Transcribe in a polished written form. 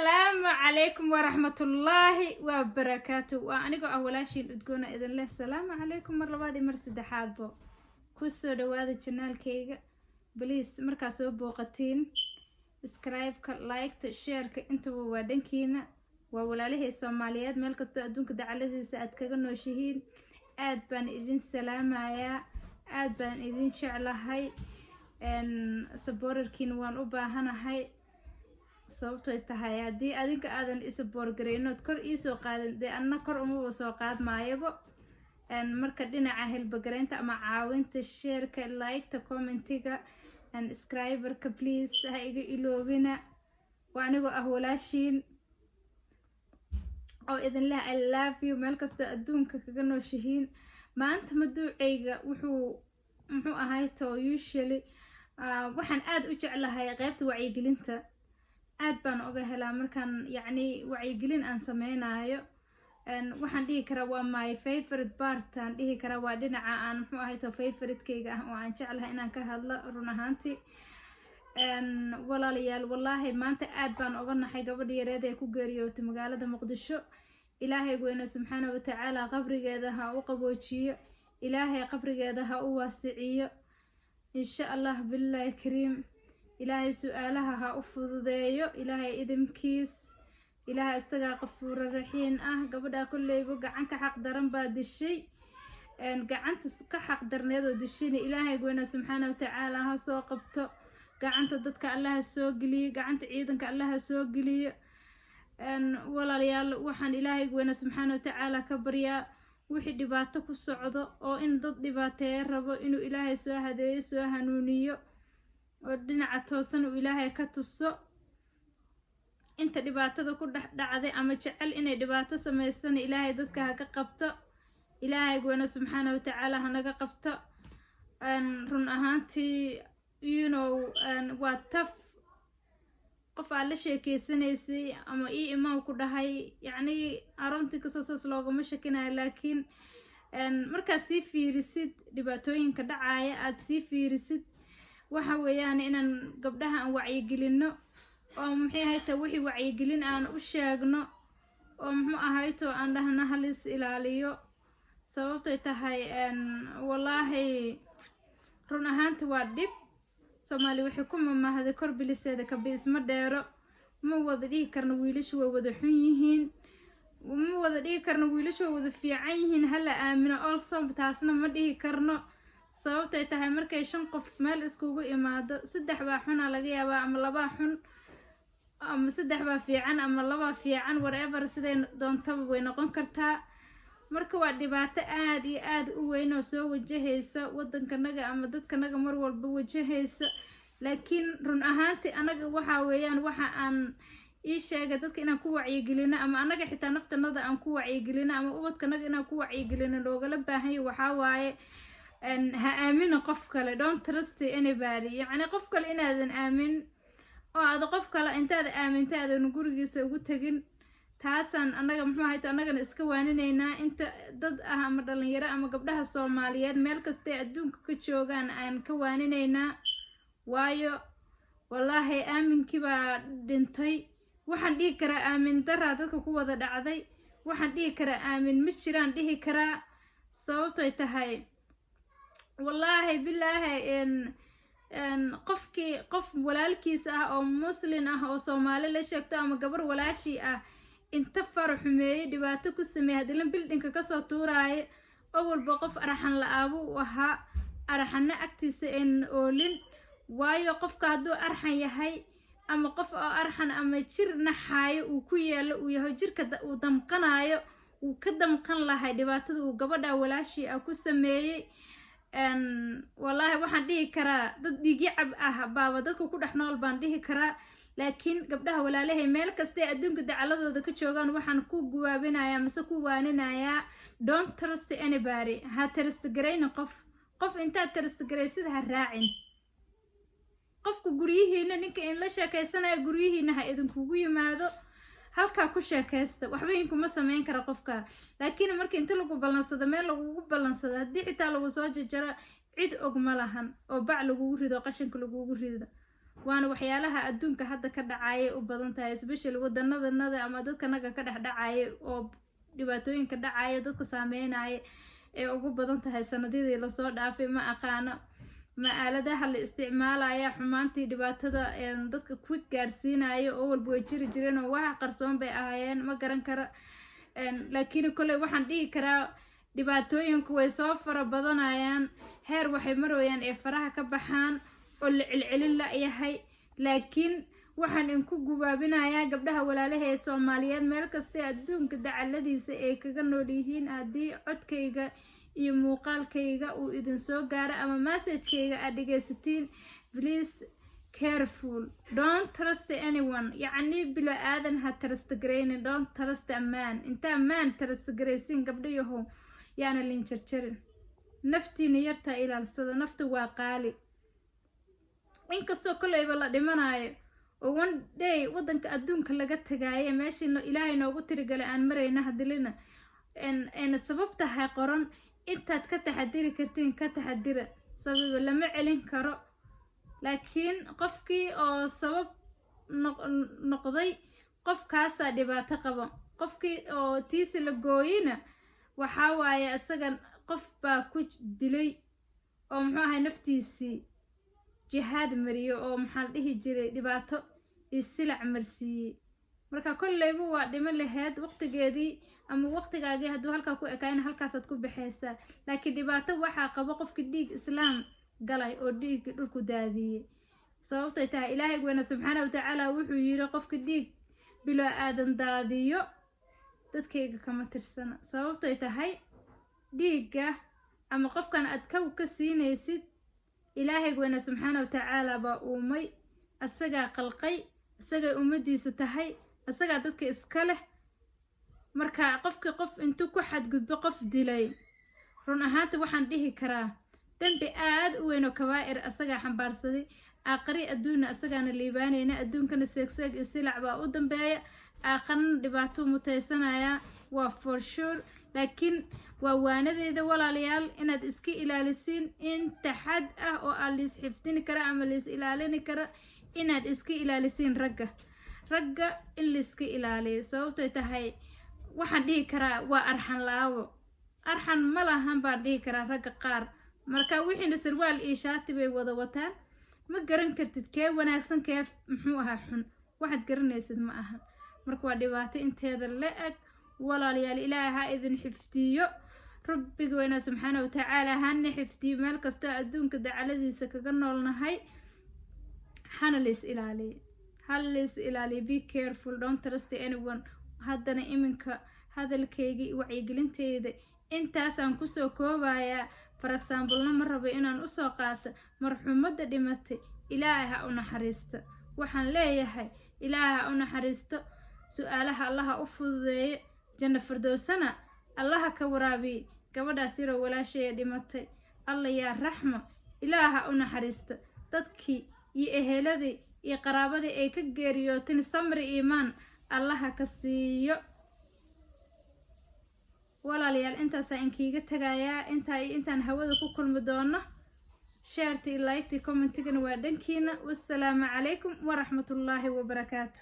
السلام عليكم ورحمة الله وبركاته. وأنا أولا شيء تقولنا إذن له السلام عليكم مرة بعد مرسد حالبو كوسو دوادي channel كيغا بليز مركاسو بوقتين سكرايب لايك شير انتو وادنكينا وولاليه الصوماليات مeel kasto adduunka dacaladiisa aad kaga nooshihiin aad baan idin salaamayaa aad baan idin jeclahay saboorarkiina waan u baahanahay sababtoo tahay hadii adinka aadan isaboor gareeyno kor iisoo qaadan de anna kor uma soo qaad maayabo marka dhinaca helba gareynta ama caawinta share-ka like-ta commentiga and subscribe-ka please ha iga iloobina waanigoo walaashiin oo idin leh I love you meel kasta adduunka kaga nooshihiin maanta maduucayga muxuu ahay to usually waxaan aad u jeclahay qaybta wacyigelinta aad baan uga helaa markaan yacni wacyigelin aan sameynayo waxaan dhihi karaa waa my favorite part aan dhihi karaa waa dhinaca aan muxuu ahay to favorite-kayga ah oo aan jeclahay inaan ka hadlo run ahaantii walaalayaal wallahi maanta aad baan uga naxay gabadha yareed ee ku geeriyootay magaalada Muqdisho ilaahay weyno subxaanahu wa ta'ala qabrigeeda ha u qaboojiyo ilaahay qabrigeeda ha u waasiciyo insha Allah billahi kariim ilaahay su'aalaha ha u fududeeyo ilaahay idinkiis ilaahay isaga qafuur raxiin ah gabadha kulleeyba gacan ka xaq daran baa dishay gacanta ka xaq darneedo dishay ilaahay weyno subxaanahu wa ta'ala ha soo qabto gacanta dadka Allah soo galiyo gacanta ciidanka Allah soo galiyo walaalayaal waxaan ilaahay weyna subxaanahu wa ta'ala ka baryaa wixii dhibaato ku socdo oo in dad dhibaateeyo rabo inuu ilaahay soo hadeeyo soo hanuuniyo oo dhinaca toosan uu ilaahay ka tuso inta dhibaatada ku dhacday ama jecel inay dhibaato sameeysan ilaahay dadka ha ka qabto ilaahay weyna subxaanahu wa ta'ala ha naga qabto run ahaantii you know waa tough qof aan la sheekeysanaysay ama imaam ku dhahay yacni aroontii kasoo saas loogama shakinayo laakiin markaad sii fiirisid dhibaatooyinka dhacaya aad sii fiirisid waxa weeyaan inaan gabdhaha aan wacyigelino oo maxay ahayta wixii wacyigelin aan u sheegno oo muxuu ahayto aan dhahna halis ilaaliyo sababtoo tahay wallahi run ahaanta waa dhib Soomaali waxay ku mamahday kor biliseeda ka bisma dheero ma wada dhigi karno wiilashu way wada xun yihiin ma wada dhigi karno wiilashu way wada fiican yihiin hala aamino also taasna ma dhigi karno sababtoo tahay markay 5 qof meel iskugu imaado 3 baa xun laga yaabaa ama 2 xun ama 3 baa fiican ama 2 fiican whatever siday doontaba way noqon kartaa marka waa dhibaato aad iyo aad u weyn oo soo wajahaysa wadankanaga ama dadkanaga mar walba wajahaysa laakiin run ahaantii anaga waxa weeyaan waxa aan ii sheegay dadka inaan ku wacyigelino ama anaga xitaa naftanada aan ku wacyigelino ama ubadkanaga inaan ku wacyigelino loogala baahan yahay waxa waaye ha aamino qof kale don't trust anybody yacni qof kale inaadan aamin oo aad qof kale intaad aamintaadana gurigiisa ugu tagin taasan anaga muxuu ahayd anagana iska waaninaynaa inta dad ah ama dhalinyaro ama gabdhaha Soomaaliyeed meel kasta adduunka ka joogaan aan ka waaninaynaa waayo wallahi aaminkii baa dhintay waxaan dhihi karaa aamin darra dadka ku wada dhacday waxaan dhihi karaa aamin ma jiraan dhihi karaa sababtoo tahay wallahi billahi qof walaalkiis ah oo muslim ah oo Soomaali la sheegto ama gabar walaashii ah inta farxumeeyay dhibaato ku sameeyay hadii bildinka ka soo tuuray oo walba qof arxan la aabo waxa arxanna agtiisa in oolin waayo qofka haduu arxan yahay ama qof oo arxan ama jirna xaayo uu ku yeelo uu yahay jirka uu damqanayo uu ka damqan lahay dhibaatada uu gabadha walaashii ah ku sameeyay wallahi waxaan dhihi karaa dad dhigicab ah baaba dadku ku dhaxnool baan dhihi karaa laakiin gabdhaha walaalahay meel kasta adduunka dacaladooda ka joogan waxaan ku guwaabinayaa mise ku waaninayaa don't trust anybody ha trust gareyna qof inta trust gareysid ha raacin qofku guriyihiina ninka in la sheekaysanayo guriyihiina ha idinkugu yimaado halka ku sheekaysta waxba in kuma sameyn kara qofka laakiin marka inta lagu balansado meel lagu balansado hadii xitaa lagu soo jajaro cid og ma lahan oo bac lagu rido qashinka lagu rido waana waxyaalaha adduunka hadda ka dhacaya u badan tahay especially wadanadanada ama dadka naga ka dhex dhacaya oo dhibaatooyinka dhacaya dadka saameynaya ee ugu badan tahay sanadidii lasoo dhaafay ma aqaano ma aaladaha la isticmaalaya xumaantii dhibaatada dadka ku gaarsiinaya oo walba way jiri jireen oo wax qarsoon bay ahaayeen ma garan karo laakiin kulay waxaan dhihi karaa dhibaatooyinku way soo fara badanayaan heer waxay marayaan ee faraha ka baxaan oo la celcelin la yahay laakiin waxaan inku gubaabinayaa gabdhaha walaalaha ee Soomaaliyeed meel kasta adduunka dacaladiisa ay kaga nool yihiin haddii codkayga iyo muuqaalkayga uu idin soo gaaro ama message-kayga aad dhageysatiin please careful don't trust anyone يعني بلا آدم هترست جرين don't trust a man انت man ترست جريسين قبضيه يعني اللي نشرشرين نفتي نيرتا إلى الصدى نفتي واقالي إنك استو كله يبلا دمناي one day ودنك أدونك لقد تجاية ماشي إنه إلهي نوقت رجال أن مرينا هدلنا إن السبب تها قرن أنت كتحديري كرتين كتحدير سبب لما علين كرو لكن قفكي أو سبب نقضي قف كاسة دبعة قبا قفكي أو تيس لجوينا وحاوي أسجن قف باكوج دلي أو محاها نفتيسي جهاد مريو أو محله جري دبعته السلع مرسي مركا كل يبو دم اللي هاد وقت جدي أما وقت جاي هدو هالك كاين هالك ستكون بحسة لكن دبعته وحا قبا قف كديك إسلام قالي أوديك الكدادي صوتي تها إلهي وانا سبحانه وتعالى وحو يرقف كديك بلا آدم داديو تذكيك كما ترسنا صوتي تهي ديقة أما قف كان أدكو كسيني سيد إلهي وانا سبحانه وتعالى بأومي السجا قلقي السجا أمدي ستهي السجا تذكي إسكاله مركا قف انتو كحد قد بقف ديلي رون أهانت وحان ديه كراه دنبي آد وينو كوائر أساقا حنبارسدي آقري أدونا أساقانا الليبانينا أدون كان السيكسيك السلع باو دنبايا آقرن دباتو متيسانايا وفور شور لكن ووانا ديدا ولا ليال إناد إسكي إلاليسين إنت حد أو أليس حفتيني كرا أما ليس إلاليني كرا إناد إسكي إلاليسين رقا إلي إسكي إلالي سوفتو يتهي waxaan dhihi karaa waa arxan laawo arxan ma lahan baan dhihi karaa ragga qaar marka wixiina sarwaal iyo shaati bay wada wataan ma garan kartid kee wanaagsan kee muxuu ahaa xun waxaad garanaysid ma aha marka waa dhibaato inteeda la-eg walaalayaal ilaahay ha idin xifdiyo rabbiga weyna subxaanahu watacaala hana xifdiyo meel kastoo adduunka dacaladiisa kaga noolnahay hana leys ilaaliyo be careful don't trust anyone haddana iminka hadalkayga iyo wacyigelinteyda intaasaan kusoo koobayaa for example ma rabo inaan usoo qaato marxumadda dhimatay ilaahay ha u naxariisto waxaan leeyahay ilaahay ha u naxariisto su'aalaha allaha u fududeeyo janno firdowsana allaha ka waraabiyo gabadhaas yaroo walaashaya dhimatay alla yaa raxmo ilaahay ha u naxariisto dadkii iyo eheladii iyo qaraabadii ay ka geeriyooteen samri iimaan allaha ka siiyo walaalayaal intaasaan inkiiga tagayaa intaan hawada ku kulmi doono shaartii liketi commentigana waa dhankiina wassalaamu calaykum waraxmatullaahi wabarakaatu